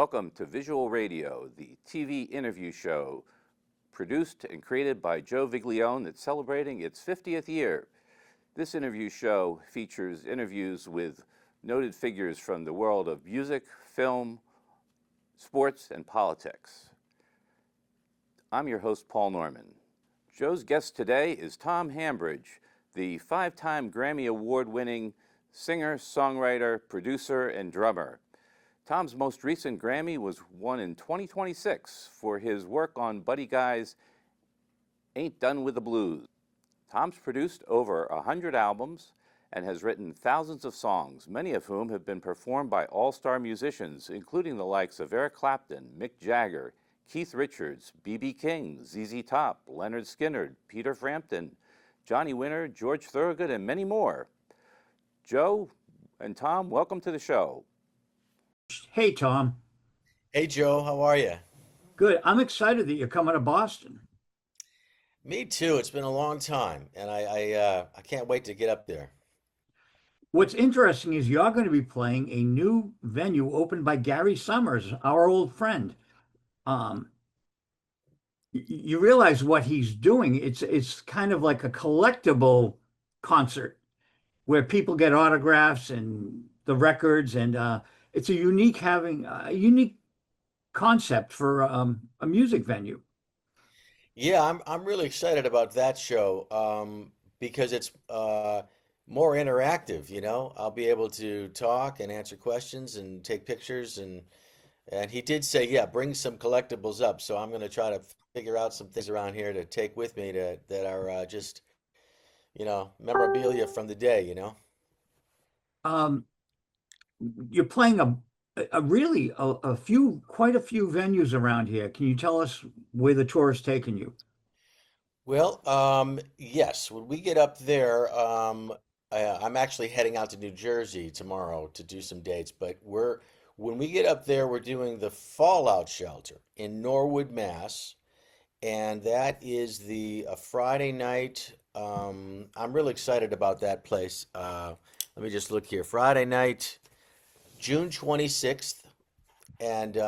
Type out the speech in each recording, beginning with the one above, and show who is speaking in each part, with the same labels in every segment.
Speaker 1: Welcome to Visual Radio, the TV interview show produced and created by Joe Viglione that's celebrating its 50th year. This interview show features interviews with noted figures from the world of music, film, sports, and politics. I'm your host, Paul Norman. Joe's guest today is Tom Hambridge, the five-time Grammy Award-winning singer, songwriter, producer, and drummer. Tom's most recent Grammy was won in 2026 for his work on Buddy Guy's Ain't Done with the Blues. Tom's produced over 100 albums and has written thousands of songs, many of whom have been performed by all-star musicians, including the likes of Eric Clapton, Mick Jagger, Keith Richards, B.B. King, ZZ Top, Leonard Skinner, Peter Frampton, Johnny Winter, George Thorogood, and many more. Joe and Tom, welcome to the show.
Speaker 2: Hey, Tom.
Speaker 3: Hey, Joe. How are you?
Speaker 2: Good. I'm excited that you're coming to Boston.
Speaker 3: Me too. It's been a long time, and I can't wait to get up there.
Speaker 2: What's interesting is you're going to be playing a new venue opened by Gary Summers, our old friend. You realize what he's doing. It's kind of like a collectible concert where people get autographs and the records, and it's a unique concept for a music venue.
Speaker 3: Yeah, I'm really excited about that show because it's more interactive, you know. I'll be able to talk and answer questions and take pictures and he did say, yeah, bring some collectibles up. So I'm going to try to figure out some things around here to take with me that are just, you know, memorabilia from the day, you know.
Speaker 2: You're playing quite a few venues around here. Can you tell us where the tour has taken you?
Speaker 3: Well, yes, when we get up there, I'm actually heading out to New Jersey tomorrow to do some dates, but when we get up there, we're doing the Fallout Shelter in Norwood, Mass, and that is a Friday night. I'm really excited about that place. Let me just look here. Friday night, June 26th, and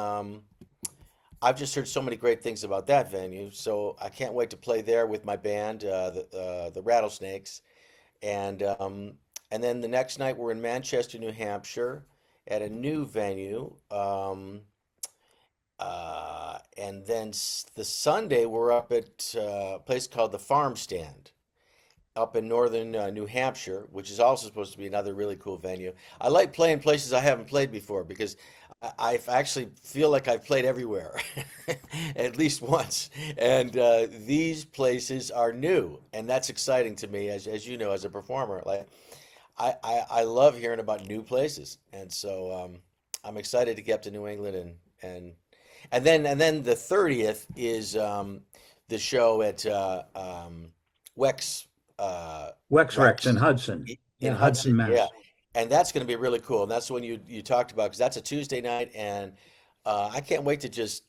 Speaker 3: I've just heard so many great things about that venue, so I can't wait to play there with my band, the Rattlesnakes, and then the next night we're in Manchester, New Hampshire, at a new venue, and then the Sunday we're up at a place called the Farm Stand up in northern New Hampshire, which is also supposed to be another really cool venue. I like playing places I haven't played before because I actually feel like I've played everywhere at least once. And these places are new, and that's exciting to me, as you know, as a performer. Like I love hearing about new places, and so I'm excited to get up to New England and then the 30th is the show at Wex.
Speaker 2: Rex in Hudson.
Speaker 3: In
Speaker 2: Hudson, Mass.
Speaker 3: yeah, and that's going to be really cool. And that's the one you talked about because that's a Tuesday night, and I can't wait to just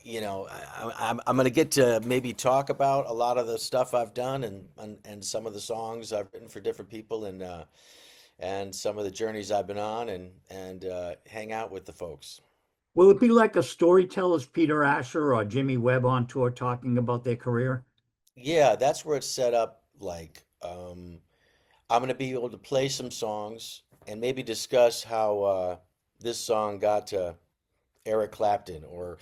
Speaker 3: you know I'm going to get to maybe talk about a lot of the stuff I've done and some of the songs I've written for different people and some of the journeys I've been on and hang out with the folks.
Speaker 2: Will it be like a Storytellers Peter Asher or Jimmy Webb on tour talking about their career?
Speaker 3: Yeah, that's where it's set up. Like, I'm going to be able to play some songs and maybe discuss how this song got to Eric Clapton, or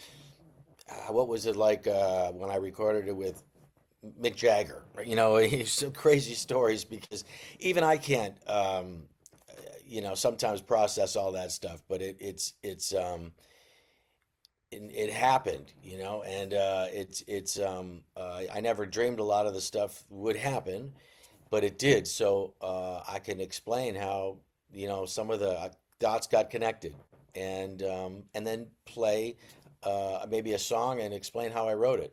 Speaker 3: what was it like when I recorded it with Mick Jagger. You know, some crazy stories because even I can't, you know, sometimes process all that stuff. But it happened, you know, and I never dreamed a lot of the stuff would happen, but it did. So I can explain how, you know, some of the dots got connected, and then play maybe a song and explain how I wrote it.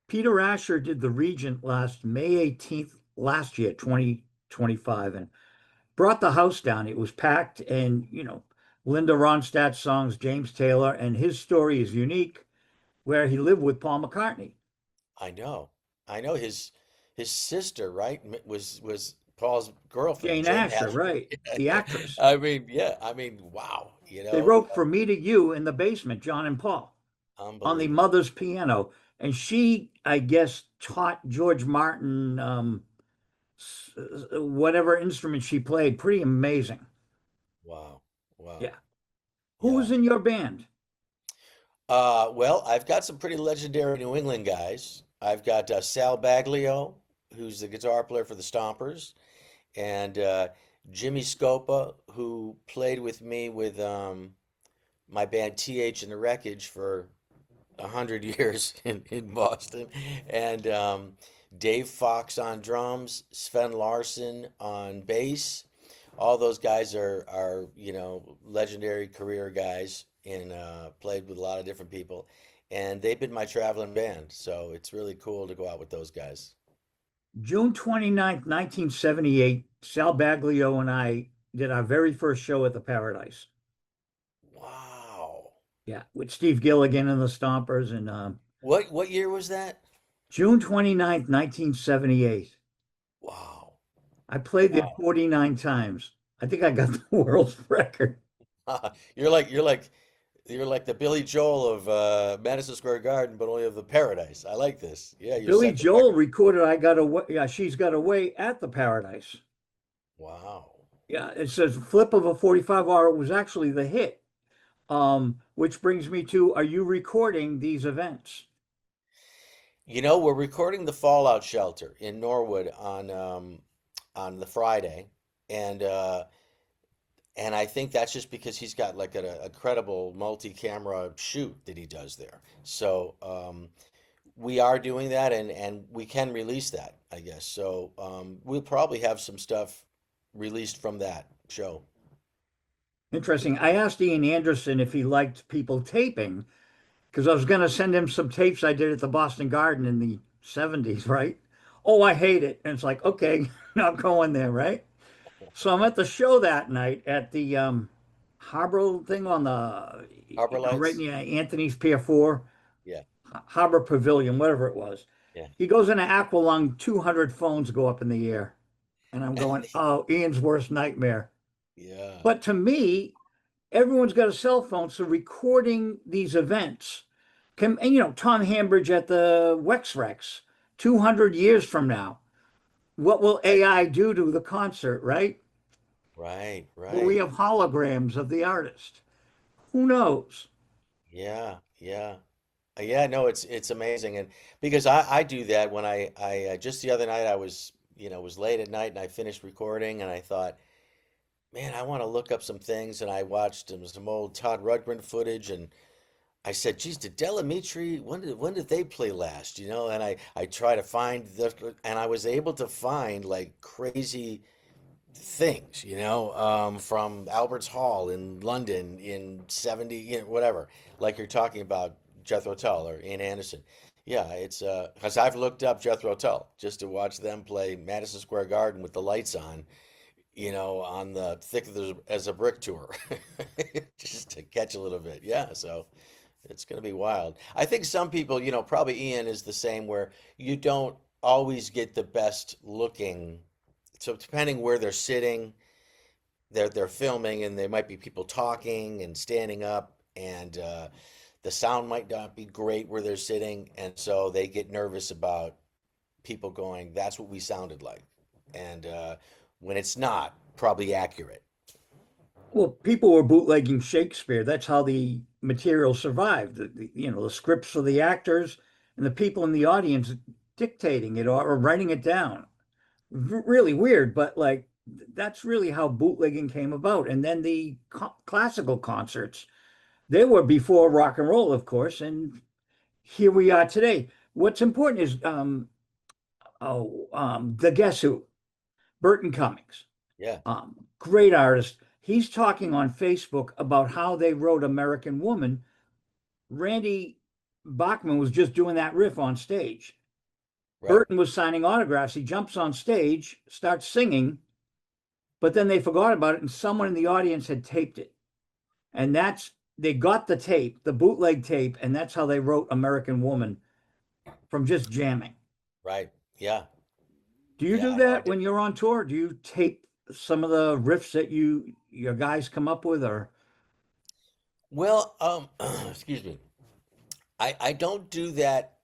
Speaker 2: Peter Asher did the Regent last May 18th last year, 2025, and brought the house down. It was packed, and you know, Linda Ronstadt songs, James Taylor, and his story is unique, where he lived with Paul McCartney.
Speaker 3: I know his sister, right, was Paul's girlfriend,
Speaker 2: Jane
Speaker 3: Jane
Speaker 2: Asher,
Speaker 3: Asher.
Speaker 2: right? The actress.
Speaker 3: I mean, yeah, I mean, wow,
Speaker 2: They wrote "For Me to You" in the basement, John and Paul, on the
Speaker 3: unbelievable.
Speaker 2: mother's piano. And she, I guess, taught George Martin whatever instrument she played. Pretty amazing.
Speaker 3: Wow, wow,
Speaker 2: Yeah. Who
Speaker 3: yeah.
Speaker 2: was in your band?
Speaker 3: Well, I've got some pretty legendary New England guys. I've got Sal Baglio, who's the guitar player for the Stompers, and Jimmy Scopa, who played with me with my band TH and the Wreckage for 100 years in Boston, and Dave Fox on drums, Sven Larson on bass. All those guys are legendary career guys and played with a lot of different people, and they've been my traveling band. So it's really cool to go out with those guys.
Speaker 2: June 29th, 1978, Sal Baglio and I did our very first show at the Paradise.
Speaker 3: Wow.
Speaker 2: Yeah, with Steve Gilligan and the Stompers. And
Speaker 3: What year was that?
Speaker 2: June 29th, 1978.
Speaker 3: Wow.
Speaker 2: I played there
Speaker 3: Wow.
Speaker 2: 49 times. I think I got the world's record.
Speaker 3: You're like the Billy Joel of Madison Square Garden, but only of the Paradise. I like this. Yeah, you
Speaker 2: Billy
Speaker 3: set the
Speaker 2: Joel
Speaker 3: record.
Speaker 2: recorded "I Got Away." Yeah, "She's Got Away" at the Paradise.
Speaker 3: Wow.
Speaker 2: Yeah, it says "Flip of a 45" or it was actually the hit. Which brings me to, are you recording these events?
Speaker 3: We're recording the Fallout Shelter in Norwood on the Friday, and I think that's just because he's got like a credible multi-camera shoot that he does there. So we are doing that, and we can release that, I guess. So we'll probably have some stuff released from that show.
Speaker 2: Interesting. I asked Ian Anderson if he liked people taping because I was going to send him some tapes I did at the Boston Garden in the 70s, right? Oh, I hate it. And it's like, okay, not going there, right? So I'm at the show that night at the Harbor thing on the,
Speaker 3: Harbor
Speaker 2: right
Speaker 3: Lights?
Speaker 2: near Anthony's Pier 4,
Speaker 3: Yeah,
Speaker 2: Harbor Pavilion, whatever it was.
Speaker 3: yeah,
Speaker 2: He goes into Aqualung, 200 phones go up in the air. And I'm going, oh, Ian's worst nightmare.
Speaker 3: yeah.
Speaker 2: But to me, everyone's got a cell phone, so recording these events can, and Tom Hambridge at the Rex, 200 years from now, what will
Speaker 3: Right,
Speaker 2: AI do to the concert, right?
Speaker 3: right,
Speaker 2: Will we
Speaker 3: right.
Speaker 2: have holograms of the artist? Who knows?
Speaker 3: Yeah, yeah. Yeah, no, it's amazing, and because I do that when I just the other night I was late at night and I finished recording and I thought, man, I want to look up some things, and I watched some old Todd Rundgren footage, and I said, geez, did Delamitri, when did they play last? And I try to find and I was able to find like crazy things, from Albert's Hall in London in 70, whatever, like you're talking about Jethro Tull or Ian Anderson. Yeah, it's because I've looked up Jethro Tull just to watch them play Madison Square Garden with the lights on, on the as a Brick tour, just to catch a little bit. Yeah, so it's going to be wild. I think some people, probably Ian is the same where you don't always get the best looking. So depending where they're sitting, they're filming, and there might be people talking and standing up, and the sound might not be great where they're sitting, and so they get nervous about people going, "That's what we sounded like," and when it's not probably accurate.
Speaker 2: Well, people were bootlegging Shakespeare. That's how the material survived. The scripts for the actors and the people in the audience dictating it or writing it down. Really weird, but like that's really how bootlegging came about. And then the classical concerts, they were before rock and roll, of course, and here we are today. What's important is the Guess Who, Burton Cummings,
Speaker 3: Yeah,
Speaker 2: great artist. He's talking on Facebook about how they wrote American Woman. Randy Bachman was just doing that riff on stage.
Speaker 3: right,
Speaker 2: Burton was signing autographs. He jumps on stage, starts singing, but then they forgot about it, and someone in the audience had taped it. And they got the tape, the bootleg tape, and that's how they wrote American Woman from just jamming.
Speaker 3: right. Yeah,
Speaker 2: Do you
Speaker 3: Yeah,
Speaker 2: do
Speaker 3: I know I
Speaker 2: that
Speaker 3: did.
Speaker 2: when you're on tour? Do you tape some of the riffs that your guys come up with, or
Speaker 3: Well, excuse me. I don't do that.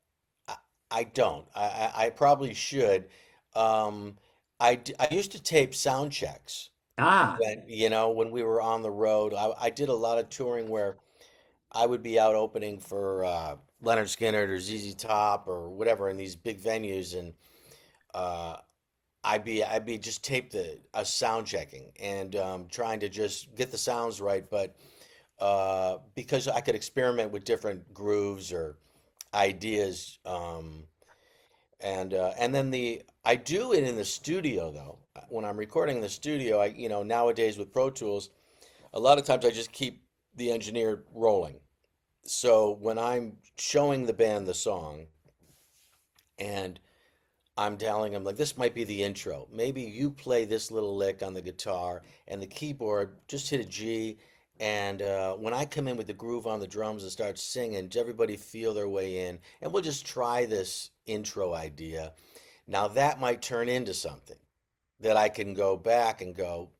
Speaker 3: I, I don't. I probably should. Um, I used to tape sound checks
Speaker 2: ah,
Speaker 3: when, when we were on the road. I did a lot of touring where I would be out opening for Leonard Skinner or ZZ Top or whatever in these big venues, and uh, I'd be just tape the sound checking and trying to just get the sounds right, but because I could experiment with different grooves or ideas, and then I do it in the studio though. When I'm recording in the studio, nowadays with Pro Tools, a lot of times I just keep the engineer rolling. So when I'm showing the band the song and I'm telling them, like, this might be the intro. Maybe you play this little lick on the guitar and the keyboard, just hit a G. And when I come in with the groove on the drums and start singing, everybody feel their way in. And we'll just try this intro idea. Now that might turn into something that I can go back and go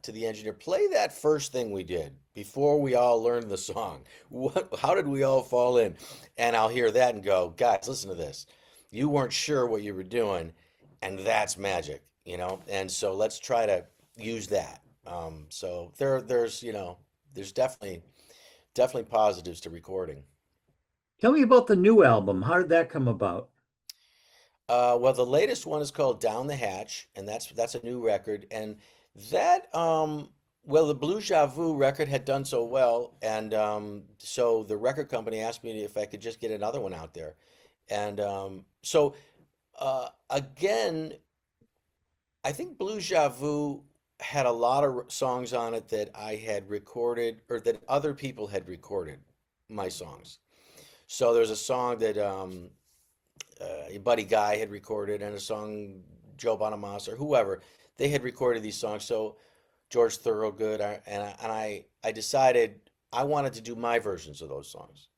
Speaker 3: to the engineer, play that first thing we did before we all learned the song. How did we all fall in? And I'll hear that and go, guys, listen to this. You weren't sure what you were doing, and that's magic, And so let's try to use that. So there's definitely positives to recording.
Speaker 2: tell me about the new album. How did that come about?
Speaker 3: Well, the latest one is called Down the Hatch, and that's a new record. And that, well, the Blu Ja Vu record had done so well, and so the record company asked me if I could just get another one out there. And again, I think Blu Ja Vu had a lot of songs on it that I had recorded or that other people had recorded my songs. So there's a song that Buddy Guy had recorded and a song Joe Bonamassa or whoever they had recorded these songs. So George Thorogood and I decided I wanted to do my versions of those songs.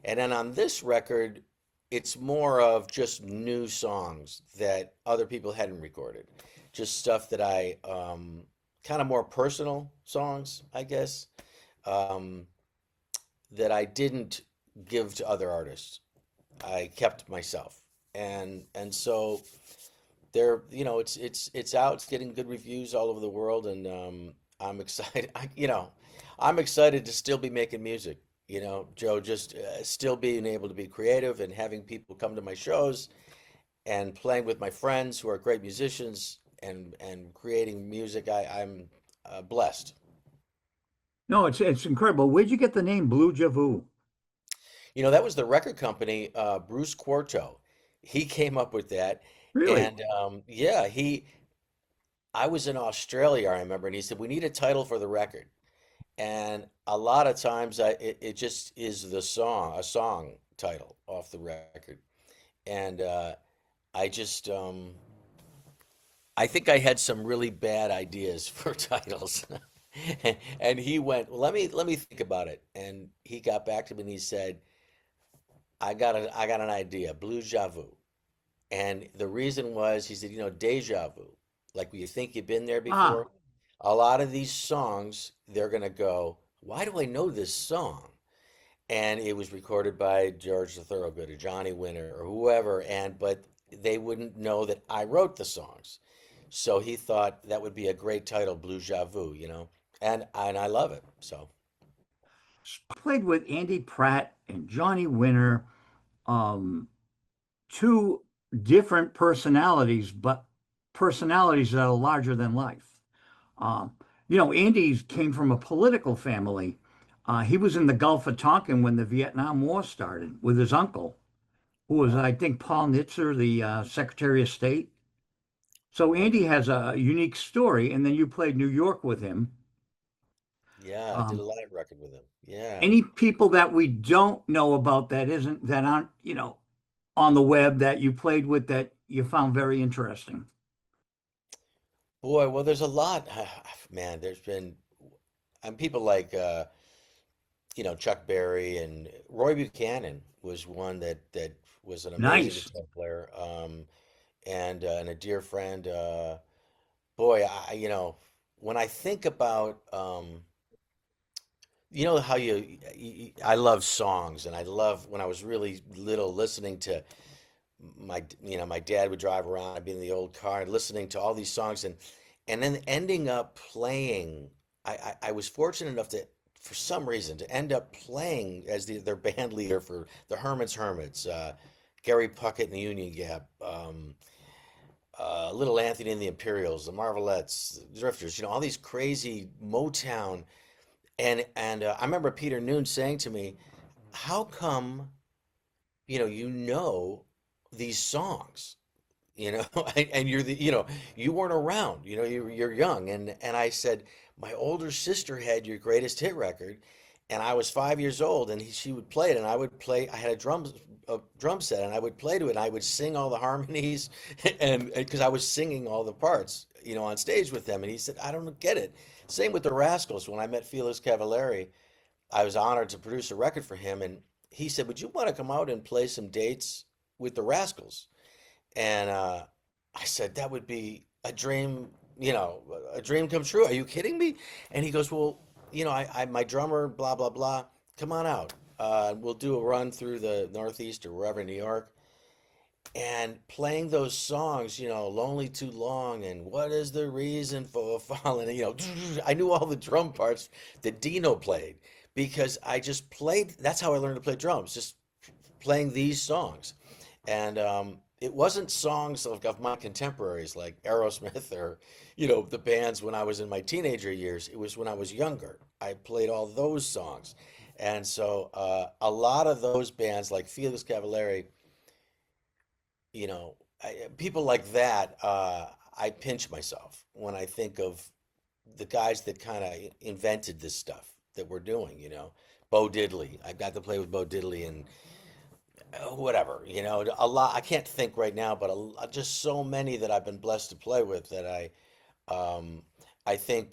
Speaker 3: And then on this record, it's more of just new songs that other people hadn't recorded, just stuff that I kind of more personal songs, I guess, um, that I didn't give to other artists. I kept myself, and so it's out. It's getting good reviews all over the world, and I'm excited. I'm excited to still be making music. Joe, just still being able to be creative and having people come to my shows and playing with my friends who are great musicians and creating music. I'm blessed.
Speaker 2: No, it's incredible. Where'd you get the name Blue Javu?
Speaker 3: That was the record company, Bruce Quarto. He came up with that,
Speaker 2: Really?
Speaker 3: and yeah, I was in Australia, I remember, and he said we need a title for the record. And a lot of times it just is a song title off the record. And I just, I think I had some really bad ideas for titles. And he went, well, let me think about it. And he got back to me and he said, I got an idea, Blue Javu. And the reason was, he said, deja vu, like you think you've been there
Speaker 2: Ah,
Speaker 3: before. A lot of these songs, they're going to go, why do I know this song? And it was recorded by George the Thorogood or Johnny Winter or whoever, but they wouldn't know that I wrote the songs. So he thought that would be a great title, Blue Javu, and I love it. So
Speaker 2: played with Andy Pratt and Johnny Winter. Um, two different personalities, but personalities that are larger than life. Um, Andy came from a political family. He was in the Gulf of Tonkin when the Vietnam War started with his uncle, who was,
Speaker 3: wow,
Speaker 2: I think, Paul Nitzer, the Secretary of State. So
Speaker 3: wow.
Speaker 2: Andy has a unique story, and then you played New York with him.
Speaker 3: Yeah, I did a
Speaker 2: Um,
Speaker 3: live record with him. Yeah.
Speaker 2: any people that we don't know about that aren't, on the web that you played with that you found very interesting?
Speaker 3: Boy, well, there's a lot, man. There's been and people like Chuck Berry and Roy Buchanan was one that was an amazing
Speaker 2: Nice.
Speaker 3: guitar player. and a dear friend. Boy, when I think about, how I love songs, and I love when I was really little listening to my dad would drive around, I'd be in the old car and listening to all these songs, and then ending up playing. I was fortunate enough to, for some reason, to end up playing as their band leader for the Hermits, Gary Puckett and the Union Gap, Little Anthony and the Imperials, the Marvelettes, the Drifters, all these crazy Motown. And I remember Peter Noon saying to me, "How come, you know these songs, and you weren't around, you're young." And I said, "My older sister had your greatest hit record, and I was 5 years old, and she would play it, and I would play. I had a drum set, and I would play to it, and I would sing all the harmonies, and because I was singing all the parts, on stage with them." And he said, "I don't get it." Same with the Rascals. When I met Felix Cavallari, I was honored to produce a record for him, and he said, "Would you want to come out and play some dates with the Rascals?" And I said, "That would be a dream come true. Are you kidding me?" And he goes, "Well, my drummer, blah, blah, blah, come on out. We'll do a run through the Northeast or wherever, New York." And playing those songs, Lonely Too Long and What Is the Reason for Falling, I knew all the drum parts that Dino played because I just played. That's how I learned to play drums, just playing these songs. And it wasn't songs of my contemporaries like Aerosmith or, the bands when I was in my teenager years. It was when I was younger. I played all those songs. And so a lot of those bands like Felix Cavallari, people like that, I pinch myself when I think of the guys that kind of invented this stuff that we're doing. Bo Diddley. I got to play with Bo Diddley and whatever, a lot. I can't think right now, but just so many that I've been blessed to play with that I think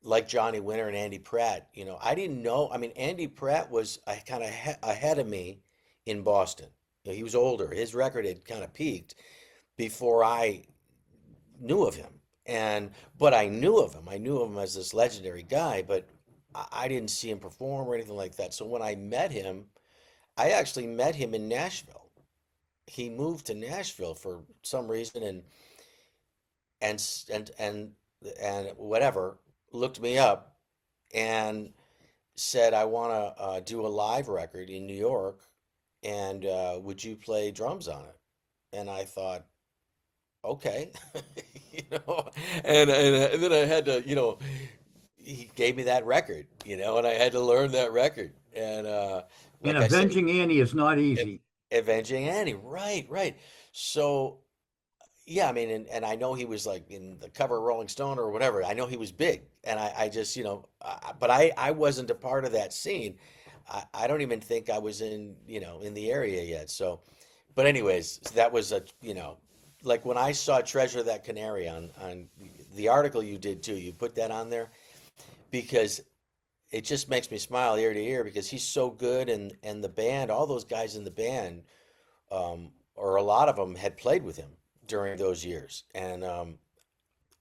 Speaker 3: like Johnny Winter and Andy Pratt. I didn't know. I mean, Andy Pratt was kind of ahead of me in Boston. He was older. His record had kind of peaked before I knew of him. But I knew of him. I knew of him as this legendary guy, but I didn't see him perform or anything like that. So when I met him, I actually met him in Nashville. He moved to Nashville for some reason and s- and whatever, looked me up and said, "I want to do a live record in New York, and would you play drums on it?" And I thought, okay, you know, and then I had to, he gave me that record, and I had to learn that record. And
Speaker 2: And
Speaker 3: like I say,
Speaker 2: avenging Annie is not
Speaker 3: Av-
Speaker 2: easy.
Speaker 3: Avenging Annie, right, right. So yeah, I mean, and I know he was like in the cover of Rolling Stone or whatever. I know he was big, and I just, but I wasn't a part of that scene. I don't even think I was in the area yet. So, but anyways, that was like when I saw Treasure That Canary on the article you did too. You put that on there because it just makes me smile ear to ear because he's so good, and the band, all those guys in the band, or a lot of them had played with him during those years, and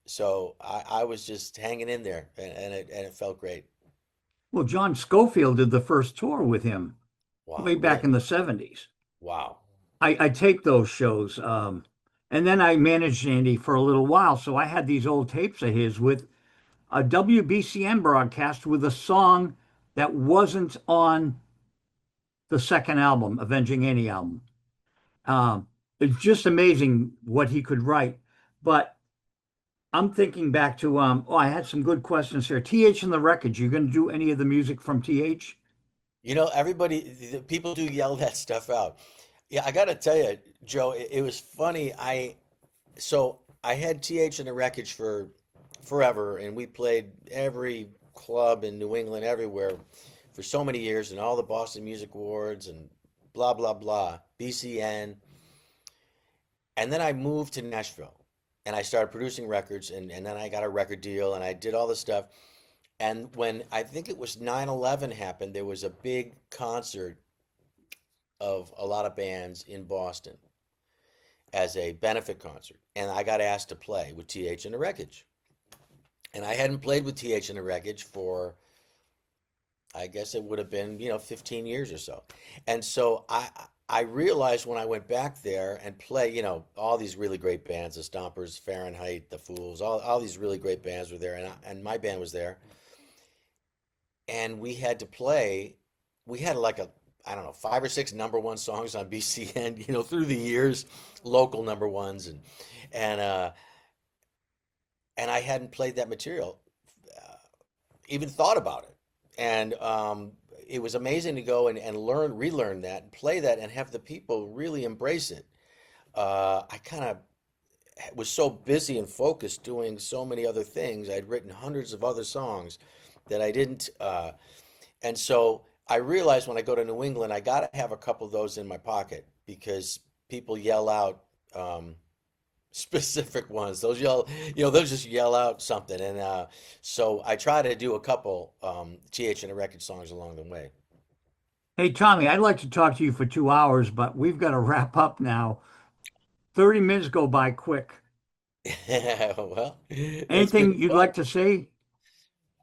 Speaker 3: so I was just hanging in there, and it felt great.
Speaker 2: Well, John Scofield did the first tour with him
Speaker 3: Wow,
Speaker 2: way back in
Speaker 3: really?
Speaker 2: the 70s.
Speaker 3: Wow.
Speaker 2: I taped those shows. And then I managed Andy for a little while. So I had these old tapes of his with a WBCN broadcast with a song that wasn't on the second album, Avenging Annie album. Um, it's just amazing what he could write. But I'm thinking back to I had some good questions here. TH and the Wreckage, you going to do any of the music from TH?
Speaker 3: Everybody, the people do yell that stuff out. Yeah, I got to tell you, Joe, it was funny. I had TH in the Wreckage for forever, and we played every club in New England, everywhere, for so many years, and all the Boston Music Awards and blah blah blah, BCN. And then I moved to Nashville, and I started producing records, and then I got a record deal, and I did all this stuff. And when I think it was 9/11 happened, there was a big concert of a lot of bands in Boston. as a benefit concert, and I got asked to play with TH and the Wreckage. And I hadn't played with TH and the Wreckage for, I guess it would have been, 15 years or so. And so I realized when I went back there and play, all these really great bands, the Stompers, Fahrenheit, the Fools, all these really great bands were there, and my band was there. And we had to play, we had like I don't know, 5 or 6 number one songs on BCN, through the years, local number ones, and and I hadn't played that material, even thought about it. And it was amazing to go and relearn that, and play that, and have the people really embrace it. I kind of was so busy and focused doing so many other things. I'd written hundreds of other songs that I didn't. And so I realized when I go to New England, I got to have a couple of those in my pocket, because people yell out specific ones. Those they'll just yell out something. And so I try to do a couple TH and the Record songs along the way.
Speaker 2: Hey, Tommy, I'd like to talk to you for 2 hours, but we've got to wrap up now. 30 minutes go by quick.
Speaker 3: Well, it's been
Speaker 2: Anything you'd
Speaker 3: fun.
Speaker 2: like to say?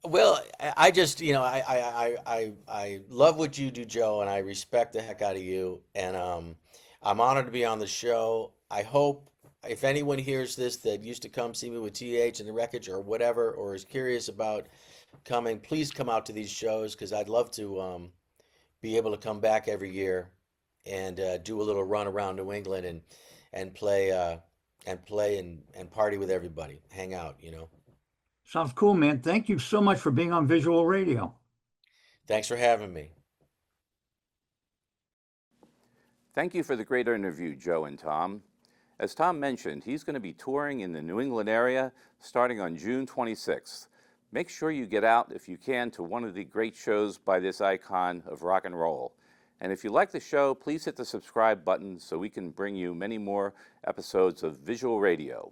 Speaker 3: Well, I just, I love what you do, Joe, and I respect the heck out of you. And I'm honored to be on the show. I hope if anyone hears this that used to come see me with TH and the Wreckage or whatever, or is curious about coming, please come out to these shows, because I'd love to be able to come back every year and do a little run around New England and play and party with everybody, hang out.
Speaker 2: Sounds cool, man. Thank you so much for being on Visual Radio.
Speaker 3: Thanks for having me.
Speaker 1: Thank you for the great interview, Joe and Tom. As Tom mentioned, he's going to be touring in the New England area starting on June 26th. Make sure you get out, if you can, to one of the great shows by this icon of rock and roll. And if you like the show, please hit the subscribe button so we can bring you many more episodes of Visual Radio.